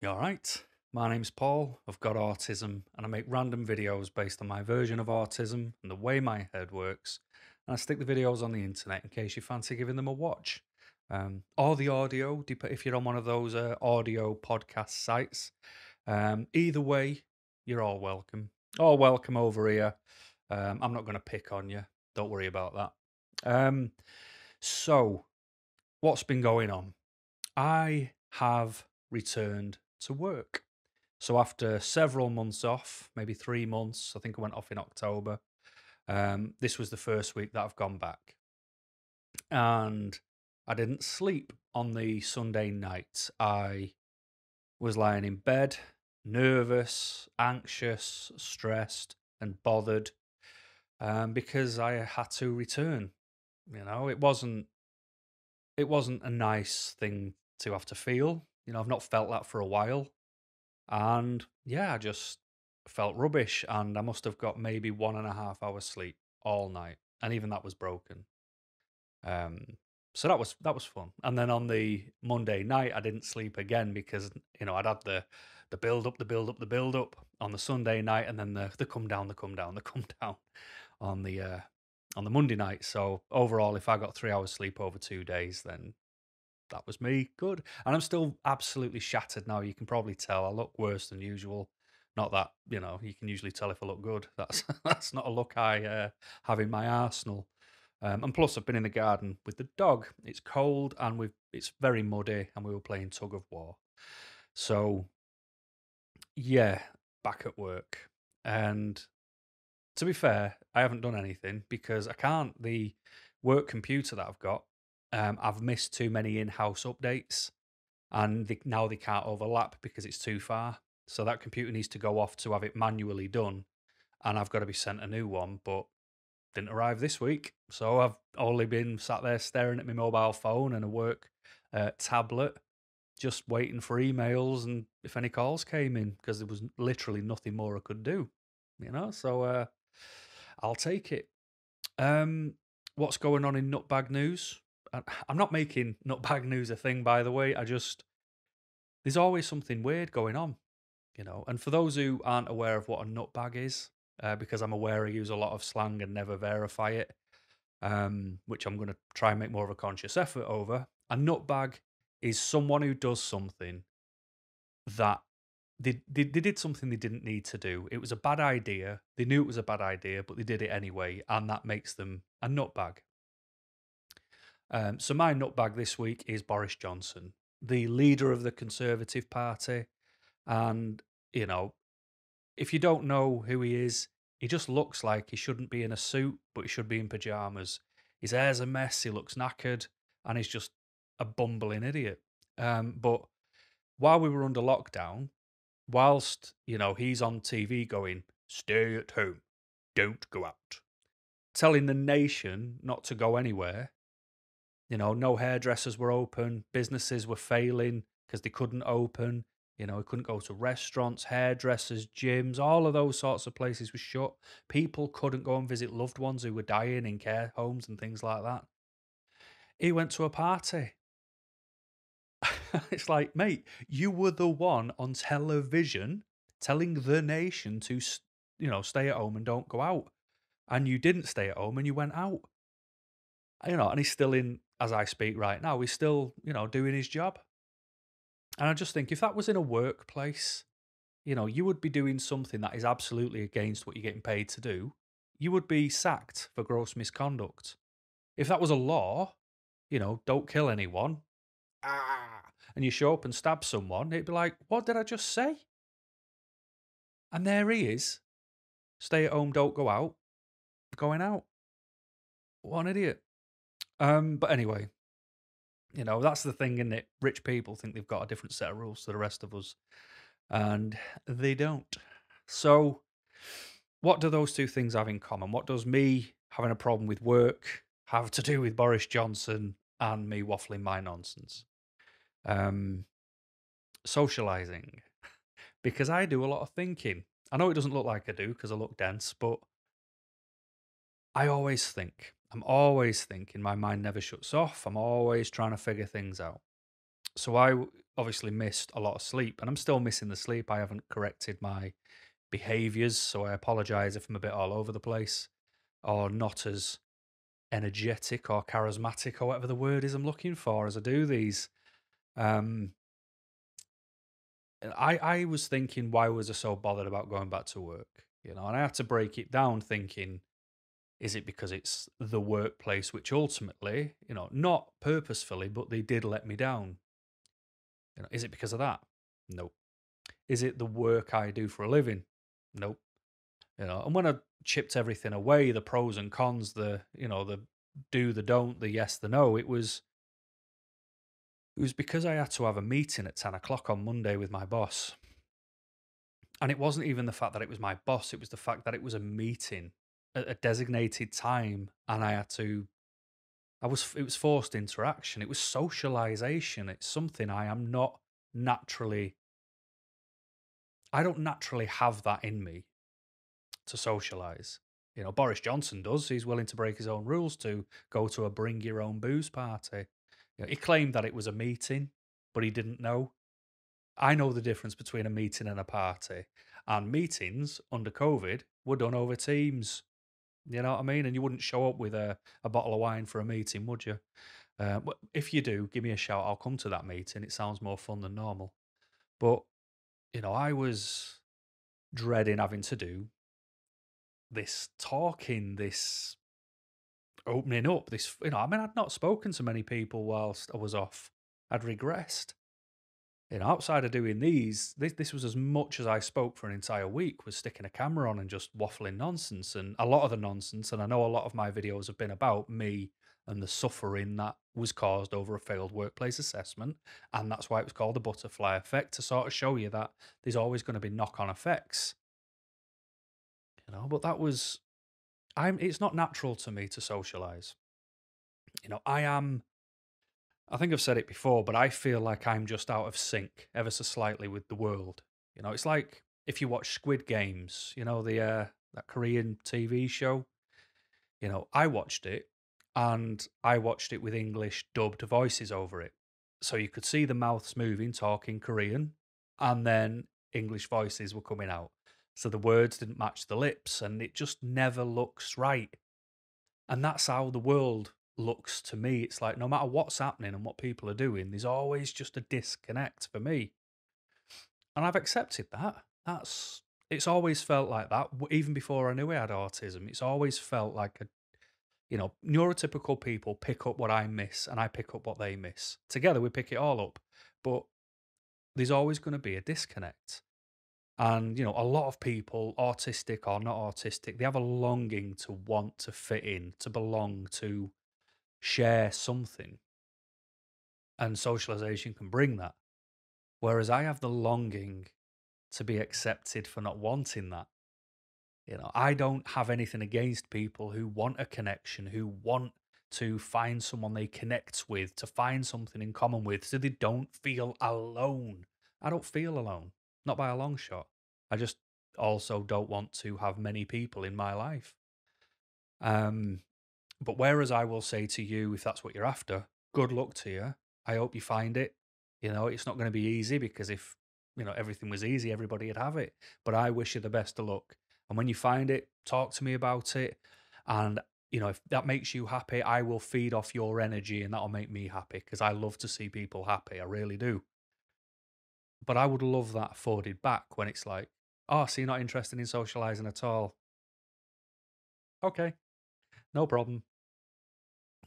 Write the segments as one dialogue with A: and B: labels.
A: You alright? My name's Paul, I've got autism, and I make random videos based on my version of autism and the way my head works. And I stick the videos on the internet in case you fancy giving them a watch. Or the audio, if you're on one of those audio podcast sites. Either way, you're all welcome. All welcome over here. I'm not going to pick on you. Don't worry about that. So, what's been going on? I have returned to work. So after several months off, maybe 3 months, I think I went off in October. This was the first week that I've gone back, and I didn't sleep on the Sunday night. I was lying in bed, nervous, anxious, stressed, and bothered because I had to return. It wasn't a nice thing to have to feel. I've not felt that for a while. And yeah, I just felt rubbish. And I must have got maybe 1.5 hours sleep all night. And even that was broken. Um, so that was fun. And then on the Monday night, I didn't sleep again because I'd had the build up, the build up, the build up on the Sunday night, and then the come down, the come down, the come down on the Monday night. So overall, if I got 3 hours sleep over 2 days, then that was me. Good. And I'm still absolutely shattered now. You can probably tell I look worse than usual. Not that, you can usually tell if I look good. That's that's not a look I have in my arsenal. And plus, I've been in the garden with the dog. It's cold and it's very muddy, and we were playing tug of war. So yeah, back at work. And to be fair, I haven't done anything because I can't. The work computer that I've got, I've missed too many in-house updates, and now they can't overlap because it's too far. So that computer needs to go off to have it manually done, and I've got to be sent a new one. But didn't arrive this week, so I've only been sat there staring at my mobile phone and a work tablet, just waiting for emails and if any calls came in because there was literally nothing more I could do. So I'll take it. Um, what's going on in nutbag news? I'm not making nutbag news a thing, by the way. There's always something weird going on. And for those who aren't aware of what a nutbag is, because I'm aware I use a lot of slang and never verify it, which I'm going to try and make more of a conscious effort over. A nutbag is someone who does something that they did something they didn't need to do. It was a bad idea. They knew it was a bad idea, but they did it anyway, and that makes them a nutbag. So my nutbag this week is Boris Johnson, the leader of the Conservative Party. And, you know, if you don't know who he is, he just looks like he shouldn't be in a suit, but he should be in pajamas. His hair's a mess, he looks knackered, and he's just a bumbling idiot. But while we were under lockdown, whilst, he's on TV going, stay at home, don't go out, telling the nation not to go anywhere. No hairdressers were open, businesses were failing because they couldn't open. We couldn't go to restaurants, hairdressers, gyms, all of those sorts of places were shut. People couldn't go and visit loved ones who were dying in care homes and things like that. He went to a party. It's like, mate, you were the one on television telling the nation to, stay at home and don't go out. And you didn't stay at home and you went out. And he's still in, as I speak right now, he's still, doing his job. And I just think if that was in a workplace, you would be doing something that is absolutely against what you're getting paid to do. You would be sacked for gross misconduct. If that was a law, don't kill anyone, and you show up and stab someone, it'd be like, what did I just say? And there he is, stay at home, don't go out, going out. What an idiot. But anyway, that's the thing, isn't it? Rich people think they've got a different set of rules to the rest of us, and they don't. So, what do those two things have in common? What does me having a problem with work have to do with Boris Johnson and me waffling my nonsense? Um, socializing. Because I do a lot of thinking. I know it doesn't look like I do because I look dense, but I always think. I'm always thinking. My mind never shuts off. I'm always trying to figure things out. So obviously missed a lot of sleep, and I'm still missing the sleep. I haven't corrected my behaviors, so I apologize if I'm a bit all over the place or not as energetic or charismatic or whatever the word is I'm looking for as I do these. Um, and I was thinking, why was I so bothered about going back to work? And I had to break it down thinking, is it because it's the workplace, which ultimately, not purposefully, but they did let me down? Is it because of that? No. Is it the work I do for a living? Nope. And when I chipped everything away, the pros and cons, the do, the don't, the yes, the no, it was because I had to have a meeting at 10 o'clock on Monday with my boss. And it wasn't even the fact that it was my boss, it was the fact that it was a meeting at a designated time, and it was forced interaction. It was socialization. It's something naturally I don't naturally have that in me to socialize. Boris Johnson does. He's willing to break his own rules to go to a bring your own booze party. He claimed that it was a meeting, but he didn't know. I know the difference between a meeting and a party. And meetings under COVID were done over Teams. You know what I mean? And you wouldn't show up with a bottle of wine for a meeting, would you? If you do, give me a shout. I'll come to that meeting. It sounds more fun than normal. But, I was dreading having to do this talking, this opening up, I'd not spoken to many people whilst I was off. I'd regressed. Outside of doing this was as much as I spoke for an entire week, was sticking a camera on and just waffling nonsense. And a lot of the nonsense, and I know a lot of my videos have been about me and the suffering that was caused over a failed workplace assessment. And that's why it was called the butterfly effect, to sort of show you that there's always going to be knock-on effects. But it's not natural to me to socialize. I think I've said it before, but I feel like I'm just out of sync ever so slightly with the world. It's like if you watch Squid Games, the that Korean TV show. I watched it, and I watched it with English dubbed voices over it, so you could see the mouths moving, talking Korean, and then English voices were coming out. So the words didn't match the lips, and it just never looks right. And that's how the world looks to me. It's like no matter what's happening and what people are doing, there's always just a disconnect for me. And I've accepted that. It's always felt like that. Even before I knew I had autism, it's always felt like neurotypical people pick up what I miss and I pick up what they miss. Together we pick it all up. But there's always going to be a disconnect. And, a lot of people, autistic or not autistic, they have a longing to want to fit in, to belong, to share something. And socialization can bring that. Whereas I have the longing to be accepted for not wanting that. I don't have anything against people who want a connection, who want to find someone they connect with, to find something in common with, so they don't feel alone. I don't feel alone, not by a long shot. I just also don't want to have many people in my life. But whereas I will say to you, if that's what you're after, good luck to you. I hope you find it. It's not going to be easy, because if, everything was easy, everybody would have it. But I wish you the best of luck. And when you find it, talk to me about it. And, if that makes you happy, I will feed off your energy, and that'll make me happy, because I love to see people happy. I really do. But I would love that afforded back when it's like, oh, so you're not interested in socializing at all. Okay, no problem.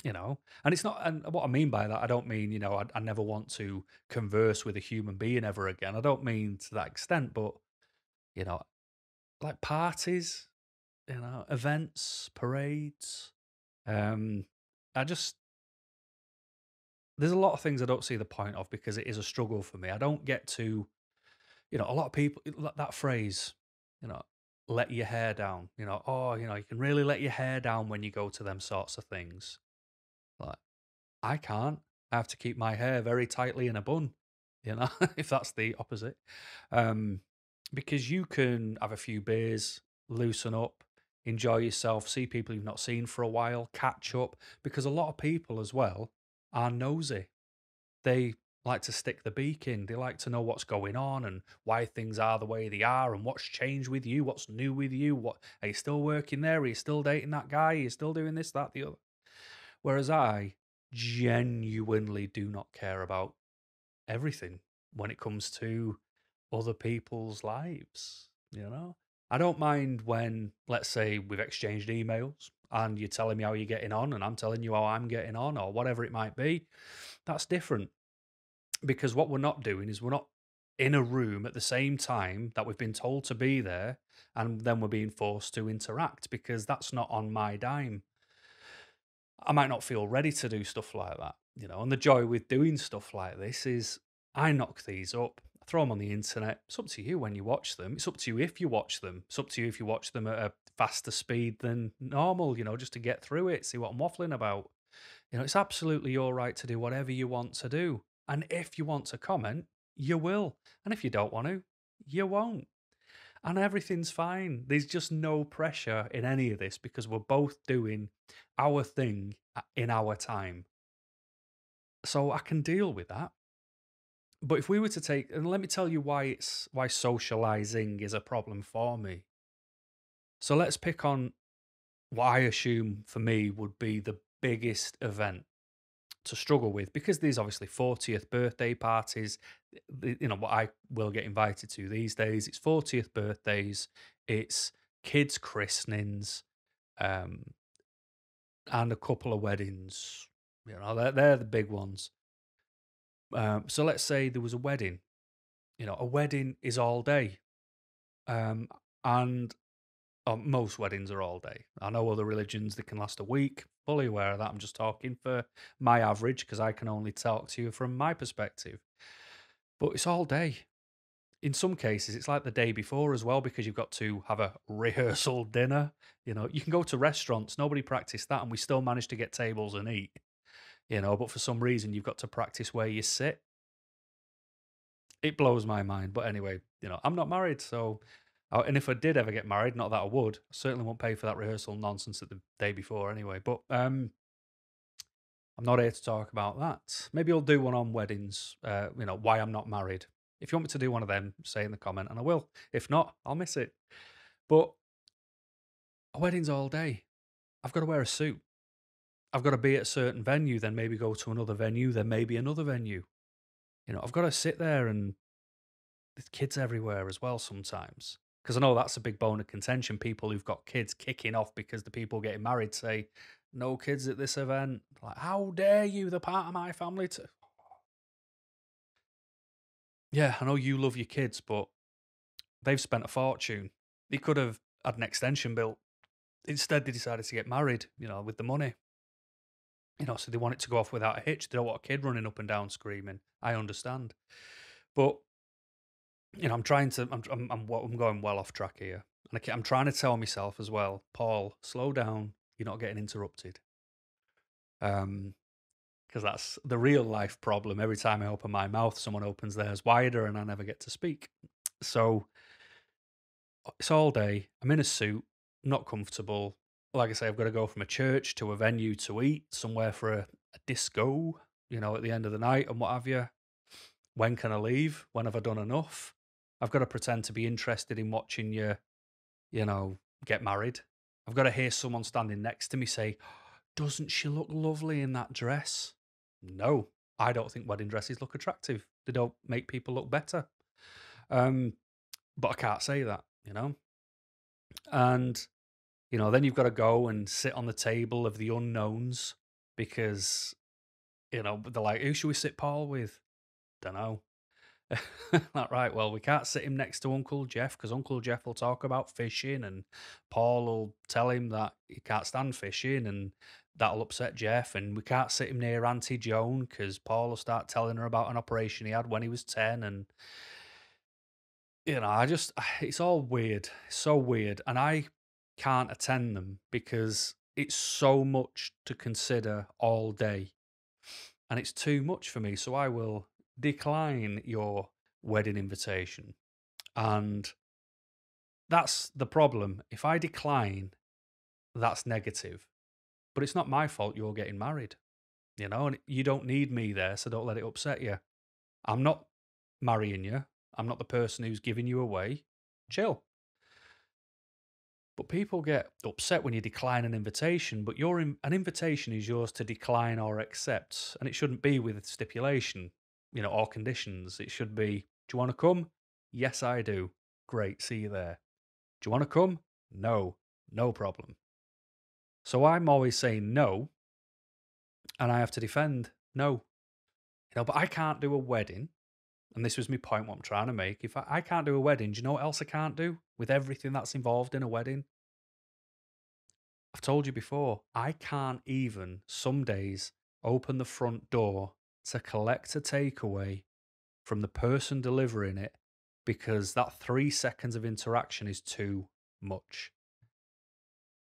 A: And it's not, and what I mean by that, I don't mean, I never want to converse with a human being ever again. I don't mean to that extent, but, you know, like parties, events, parades. Um, I just, there's a lot of things I don't see the point of, because it is a struggle for me. I don't get to, a lot of people, that phrase, you know, let your hair down, oh, you can really let your hair down when you go to them sorts of things. Like, I can't. I have to keep my hair very tightly in a bun, if that's the opposite. Um, because you can have a few beers, loosen up, enjoy yourself, see people you've not seen for a while, catch up. Because a lot of people as well are nosy. They like to stick the beak in. They like to know what's going on and why things are the way they are and what's changed with you, what's new with you. What are you still working there? Are you still dating that guy? Are you still doing this, that, the other? Whereas I genuinely do not care about everything when it comes to other people's lives, you know? I don't mind when, let's say, we've exchanged emails and you're telling me how you're getting on and I'm telling you how I'm getting on or whatever it might be. That's different because what we're not doing is we're not in a room at the same time that we've been told to be there and then we're being forced to interact because that's not on my dime. I might not feel ready to do stuff like that, you know. And the joy with doing stuff like this is I knock these up, I throw them on the internet. It's up to you when you watch them. It's up to you if you watch them. It's up to you if you watch them at a faster speed than normal, you know, just to get through it, see what I'm waffling about. You know, it's absolutely your right to do whatever you want to do. And if you want to comment, you will. And if you don't want to, you won't. And everything's fine. There's just no pressure in any of this because we're both doing our thing in our time. So I can deal with that. But if we were to take, and let me tell you why socializing is a problem for me. So let's pick on what I assume for me would be the biggest event to struggle with because there's obviously 40th birthday parties. You know what I will get invited to these days. It's 40th birthdays. It's kids' christenings, um, and a couple of weddings. You know, they're the big ones. So let's say there was a wedding. You know, a wedding is all day, um, and most weddings are all day. I know other religions they can last a week. Fully aware of that. I'm just talking for my average because I can only talk to you from my perspective. But it's all day. In some cases, it's like the day before as well because you've got to have a rehearsal dinner. You know, you can go to restaurants, nobody practiced that, and we still manage to get tables and eat. You know, but for some reason, you've got to practice where you sit. It blows my mind. But anyway, you know, I'm not married, so. And if I did ever get married, not that I would, I certainly won't pay for that rehearsal nonsense at the day before anyway. But I'm not here to talk about that. Maybe I'll do one on weddings, you know, why I'm not married. If you want me to do one of them, say in the comment and I will. If not, I'll miss it. But a wedding's all day. I've got to wear a suit. I've got to be at a certain venue, then maybe go to another venue, then maybe another venue. You know, I've got to sit there and there's kids everywhere as well sometimes. Because I know that's a big bone of contention. People who've got kids kicking off because the people getting married say, no kids at this event. Like, how dare you? They're part of my family. Yeah, I know you love your kids, but they've spent a fortune. They could have had an extension built. Instead, they decided to get married, you know, with the money. You know, so they want it to go off without a hitch. They don't want a kid running up and down screaming. I understand. But, you know, I'm trying to, I'm going well off track here. And I'm trying to tell myself as well, Paul, slow down. You're not getting interrupted. Because that's the real life problem. Every time I open my mouth, someone opens theirs wider and I never get to speak. So it's all day. I'm in a suit, not comfortable. Like I say, I've got to go from a church to a venue to eat, somewhere for a disco, you know, at the end of the night and what have you. When can I leave? When have I done enough? I've got to pretend to be interested in watching you know, get married. I've got to hear someone standing next to me say, doesn't she look lovely in that dress? No, I don't think wedding dresses look attractive. They don't make people look better. But I can't say that, you know? And, you know, then you've got to go and sit on the table of the unknowns because, you know, they're like, who should we sit Paul with? Don't know. Like, right, well, we can't sit him next to Uncle Jeff because Uncle Jeff will talk about fishing and Paul will tell him that he can't stand fishing and that'll upset Jeff. And we can't sit him near Auntie Joan because Paul will start telling her about an operation he had when he was 10. And, you know, it's all weird, so weird. And I can't attend them because it's so much to consider all day and it's too much for me. So I will decline your wedding invitation. And that's the problem. If I decline, that's negative. But it's not my fault you're getting married, you know, and you don't need me there, so don't let it upset you. I'm not marrying you. I'm not the person who's giving you away. Chill. But people get upset when you decline an invitation, but an invitation is yours to decline or accept, and it shouldn't be with stipulation, or conditions. It should be, do you want to come? Yes, I do. Great, see you there. Do you want to come? No, no problem. So I'm always saying no, and I have to defend no. But I can't do a wedding, and this was my point, what I'm trying to make. If I can't do a wedding, do you know what else I can't do with everything that's involved in a wedding? I've told you before, I can't even some days open the front door to collect a takeaway from the person delivering it because that 3 seconds of interaction is too much.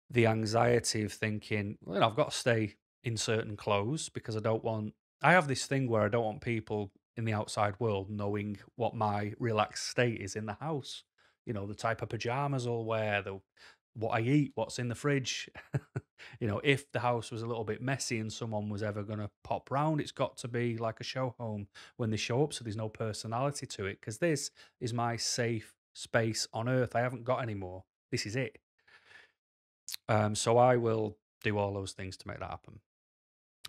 A: The anxiety of thinking, I've got to stay in certain clothes because I have this thing where I don't want people in the outside world knowing what my relaxed state is in the house. The type of pajamas I'll wear, what I eat, what's in the fridge. If the house was a little bit messy and someone was ever going to pop round, it's got to be like a show home when they show up so there's no personality to it because this is my safe space on earth. I haven't got any more. This is it. So I will do all those things to make that happen.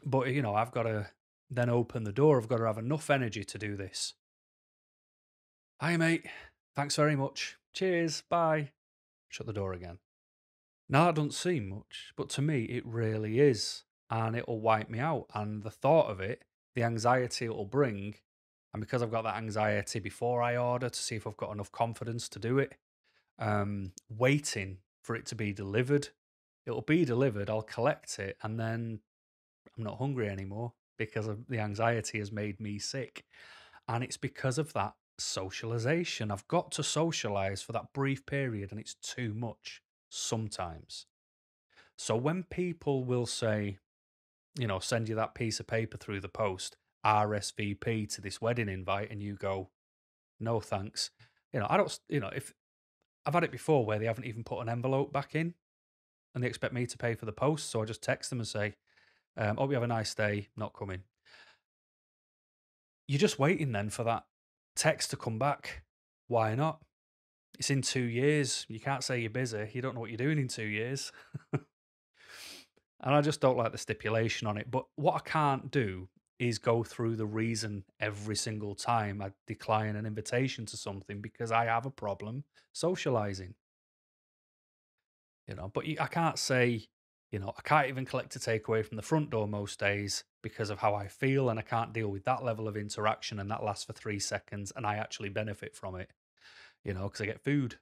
A: But, I've got to then open the door. I've got to have enough energy to do this. Hi, mate. Thanks very much. Cheers. Bye. Shut the door again. Now, that doesn't seem much, but to me, it really is. And it'll wipe me out. And the thought of it, the anxiety it'll bring, and because I've got that anxiety before I order to see if I've got enough confidence to do it, waiting for it to be delivered. It'll be delivered, I'll collect it, and then I'm not hungry anymore because of the anxiety has made me sick. And it's because of that socialization. I've got to socialize for that brief period, and it's too much sometimes. So when people will say, send you that piece of paper through the post, RSVP to this wedding invite, and you go, no thanks. I don't, if I've had it before where they haven't even put an envelope back in and they expect me to pay for the post. So I just text them and say, hope you have a nice day, not coming. You're just waiting then for that text to come back. Why not? It's in 2 years. You can't say you're busy. You don't know what you're doing in 2 years. And I just don't like the stipulation on it. But what I can't do is go through the reason every single time I decline an invitation to something because I have a problem socializing. But I can't say, I can't even collect a takeaway from the front door most days because of how I feel, and I can't deal with that level of interaction, and that lasts for 3 seconds, and I actually benefit from it, because I get food.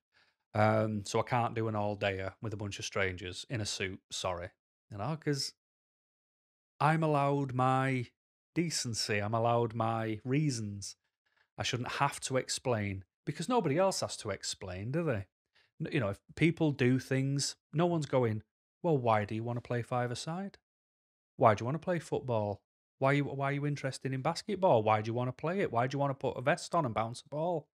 A: So I can't do an all dayer with a bunch of strangers in a suit. Sorry, because I'm allowed my decency. I'm allowed my reasons. I shouldn't have to explain because nobody else has to explain, do they? If people do things, no one's going, well, why do you want to play five-a-side? Why do you want to play football? Why are you interested in basketball? Why do you want to play it? Why do you want to put a vest on and bounce a ball?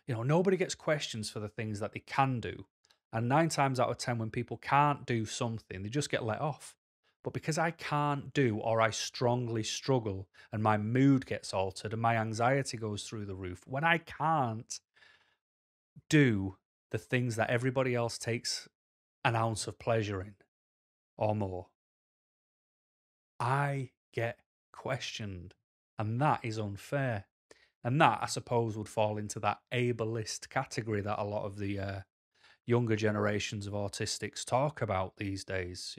A: Nobody gets questions for the things that they can do. And 9 times out of 10, when people can't do something, they just get let off. But because I can't do, or I strongly struggle, and my mood gets altered and my anxiety goes through the roof, when I can't do the things that everybody else takes an ounce of pleasure in or more, I get questioned. And that is unfair. And that, I suppose, would fall into that ableist category that a lot of the younger generations of autistics talk about these days,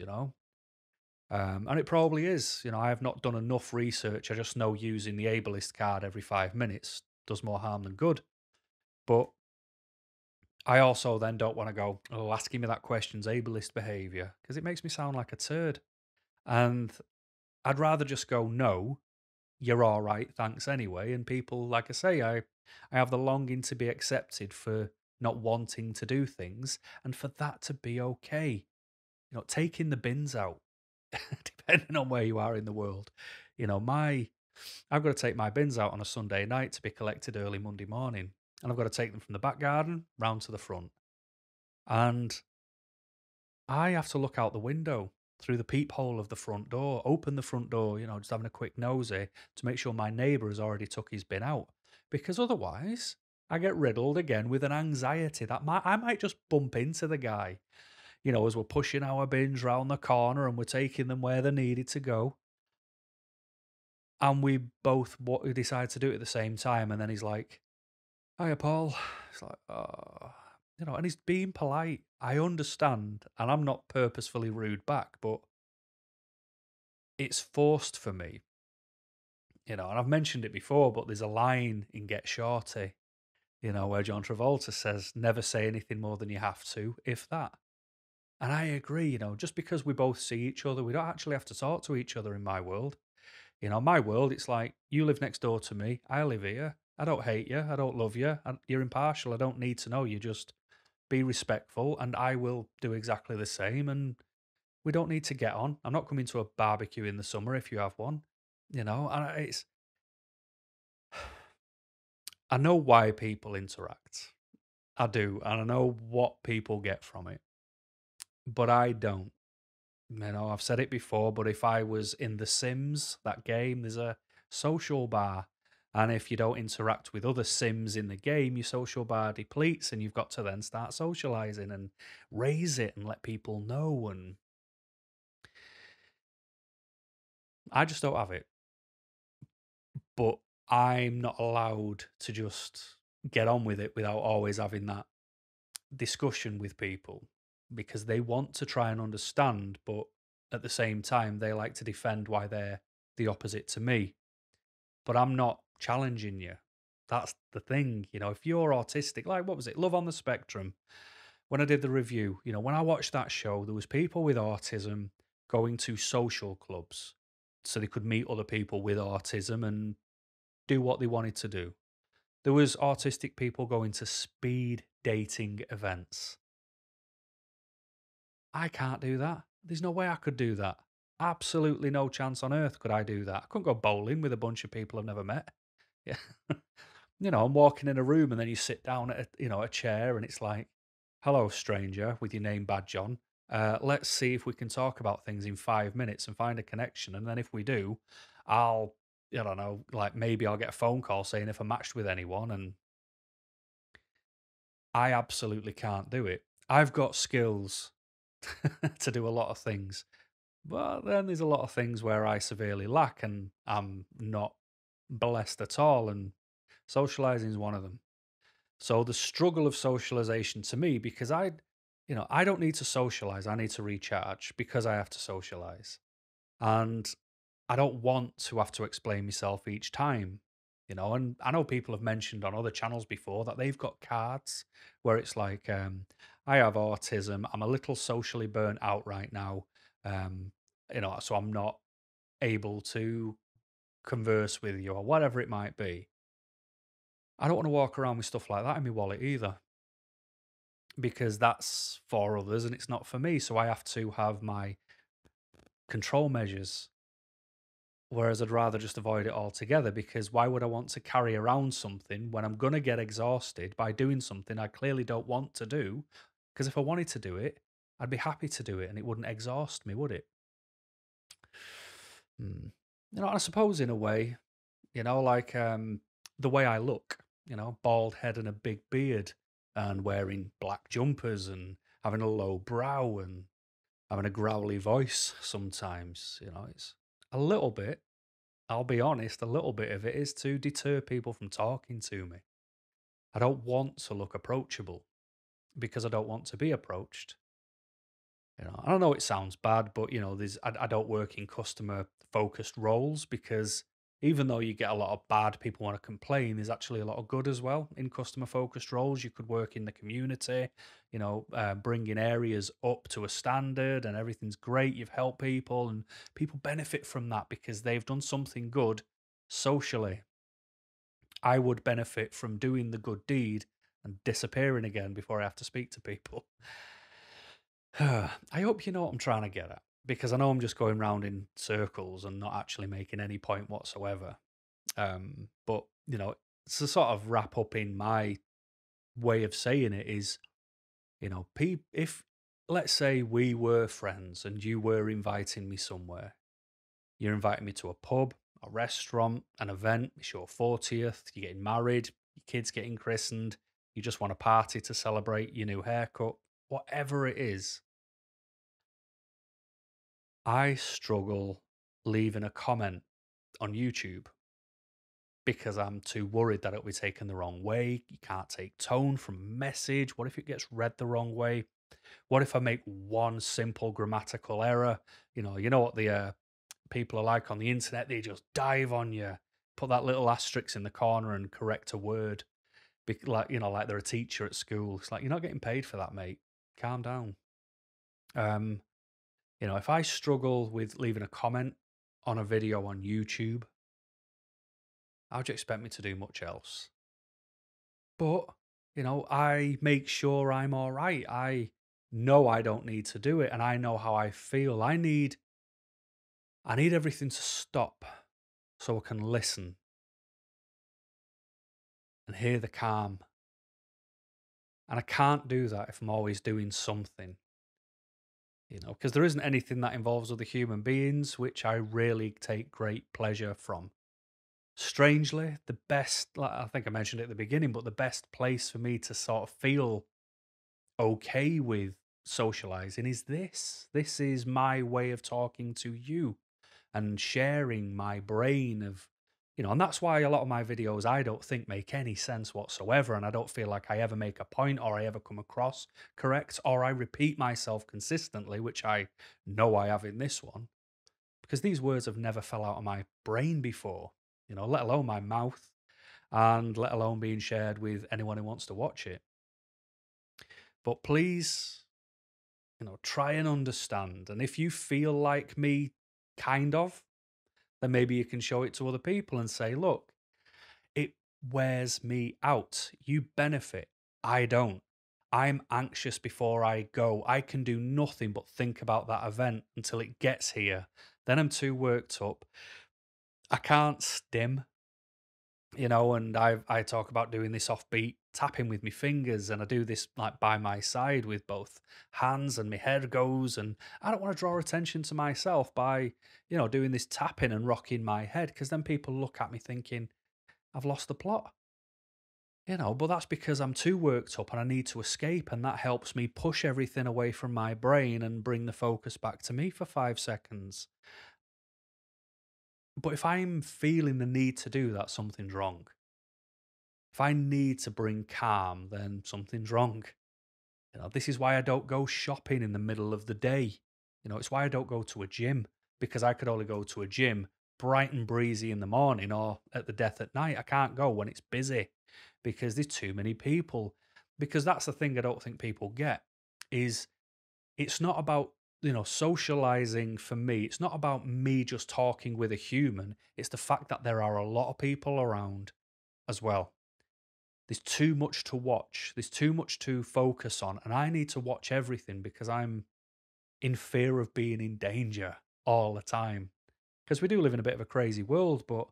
A: And it probably is. I have not done enough research. I just know using the ableist card every 5 minutes does more harm than good. But I also then don't want to go, asking me that question's ableist behavior because it makes me sound like a turd. And I'd rather just go, no, you're all right, thanks anyway. And people, like I say, I have the longing to be accepted for not wanting to do things and for that to be okay. Taking the bins out, depending on where you are in the world. I've got to take my bins out on a Sunday night to be collected early Monday morning. And I've got to take them from the back garden round to the front. And I have to look out the window through the peephole of the front door, open the front door, just having a quick nosy to make sure my neighbour has already took his bin out. Because otherwise, I get riddled again with an anxiety that I might just bump into the guy, as we're pushing our bins round the corner and we're taking them where they're needed to go. And we both we decide to do it at the same time. And then he's like, "Hiya, Paul." It's like, oh, and he's being polite. I understand. And I'm not purposefully rude back, but it's forced for me, and I've mentioned it before, but there's a line in Get Shorty, where John Travolta says, "Never say anything more than you have to, if that." And I agree, just because we both see each other, we don't actually have to talk to each other in my world. My world, it's like, you live next door to me, I live here. I don't hate you, I don't love you, you're impartial, I don't need to know you, just be respectful, and I will do exactly the same, and we don't need to get on. I'm not coming to a barbecue in the summer if you have one, and I know why people interact. I do, and I know what people get from it, but I don't. I've said it before, but if I was in The Sims, that game, there's a social bar. And if you don't interact with other Sims in the game, your social bar depletes, and you've got to then start socializing and raise it and let people know. And I just don't have it. But I'm not allowed to just get on with it without always having that discussion with people, because they want to try and understand, but at the same time, they like to defend why they're the opposite to me. But I'm not challenging you. That's the thing. If you're autistic, like, what was it? Love on the Spectrum. When I did the review, when I watched that show, there was people with autism going to social clubs so they could meet other people with autism and do what they wanted to do. There was autistic people going to speed dating events. I can't do that. There's no way I could do that. Absolutely no chance on earth could I do that. I couldn't go bowling with a bunch of people I've never met. Yeah. I'm walking in a room and then you sit down at a chair and it's like, "Hello, stranger, with your name badge on. Let's see if we can talk about things in 5 minutes and find a connection. And then if we do, I don't know, like, maybe I'll get a phone call saying if I matched with anyone." And I absolutely can't do it. I've got skills to do a lot of things, but then there's a lot of things where I severely lack and I'm not blessed at all. And socializing is one of them. So the struggle of socialization to me, because I don't need to socialize. I need to recharge because I have to socialize. And I don't want to have to explain myself each time, and I know people have mentioned on other channels before that they've got cards where it's like, I have autism, I'm a little socially burnt out right now, um, so I'm not able to converse with you or whatever it might be. I don't want to walk around with stuff like that in my wallet either, because that's for others and it's not for me. So I have to have my control measures. Whereas I'd rather just avoid it altogether, because why would I want to carry around something when I'm going to get exhausted by doing something I clearly don't want to do? Because if I wanted to do it, I'd be happy to do it and it wouldn't exhaust me, would it? Hmm. I suppose in a way, like, the way I look, bald head and a big beard and wearing black jumpers and having a low brow and having a growly voice sometimes, it's a little bit, I'll be honest, a little bit of it is to deter people from talking to me. I don't want to look approachable because I don't want to be approached. I don't know, it sounds bad, but I don't work in customer focused roles, because even though you get a lot of bad people want to complain, there's actually a lot of good as well in customer focused roles. You could work in the community, bringing areas up to a standard, and everything's great. You've helped people, and people benefit from that because they've done something good socially. I would benefit from doing the good deed and disappearing again before I have to speak to people. I hope you know what I'm trying to get at, because I know I'm just going round in circles and not actually making any point whatsoever. But to sort of wrap up in my way of saying it is, if let's say we were friends and you were inviting me somewhere. You're inviting me to a pub, a restaurant, an event. It's your 40th, you're getting married, your kid's getting christened, you just want a party to celebrate your new haircut, whatever it is. I struggle leaving a comment on YouTube because I'm too worried that it'll be taken the wrong way. You can't take tone from a message. What if it gets read the wrong way? What if I make one simple grammatical error? You know what the people are like on the internet. They just dive on you, put that little asterisk in the corner and correct a word. Like, like they're a teacher at school. It's like, you're not getting paid for that, mate. Calm down. Um, if I struggle with leaving a comment on a video on YouTube, how do you expect me to do much else? But, I make sure I'm all right. I know I don't need to do it and I know how I feel. I need everything to stop so I can listen and hear the calm. And I can't do that if I'm always doing something, because there isn't anything that involves other human beings, which I really take great pleasure from. Strangely, the best, like I think I mentioned it at the beginning, but the best place for me to sort of feel okay with socializing is this. This is my way of talking to you and sharing my brain of, and that's why a lot of my videos I don't think make any sense whatsoever. And I don't feel like I ever make a point or I ever come across correct or I repeat myself consistently, which I know I have in this one, because these words have never fell out of my brain before, let alone my mouth and let alone being shared with anyone who wants to watch it. But please, try and understand. And if you feel like me, kind of, then maybe you can show it to other people and say, look, it wears me out. You benefit. I don't. I'm anxious before I go. I can do nothing but think about that event until it gets here. Then I'm too worked up. I can't stim, and I talk about doing this offbeat tapping with my fingers, and I do this like by my side with both hands, and my head goes, and I don't want to draw attention to myself by, doing this tapping and rocking my head, because then people look at me thinking I've lost the plot. But that's because I'm too worked up and I need to escape, and that helps me push everything away from my brain and bring the focus back to me for 5 seconds. But if I'm feeling the need to do that, something's wrong. If I need to bring calm, then something's wrong. This is why I don't go shopping in the middle of the day. It's why I don't go to a gym, because I could only go to a gym bright and breezy in the morning or at the death at night. I can't go when it's busy because there's too many people. Because that's the thing I don't think people get is it's not about, socializing for me. It's not about me just talking with a human. It's the fact that there are a lot of people around as well. There's too much to watch. There's too much to focus on. And I need to watch everything because I'm in fear of being in danger all the time. Because we do live in a bit of a crazy world, but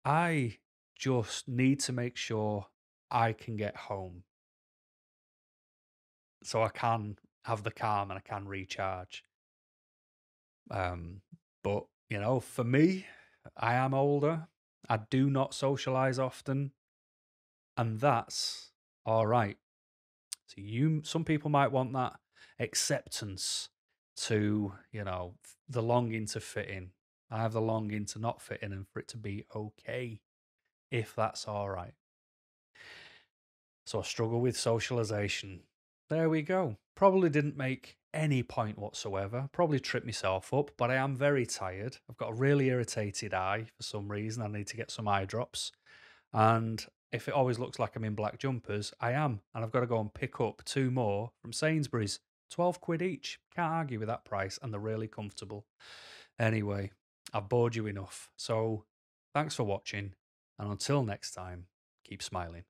A: I just need to make sure I can get home so I can have the calm and I can recharge. But, for me, I am older. I do not socialize often. And that's all right. So some people might want that acceptance to, the longing to fit in. I have the longing to not fit in and for it to be okay, if that's all right. So I struggle with socialization. There we go. Probably didn't make any point whatsoever. Probably tripped myself up, but I am very tired. I've got a really irritated eye for some reason. I need to get some eye drops. And if it always looks like I'm in black jumpers, I am. And I've got to go and pick up 2 more from Sainsbury's. 12 quid each. Can't argue with that price, and they're really comfortable. Anyway, I've bored you enough. So thanks for watching. And until next time, keep smiling.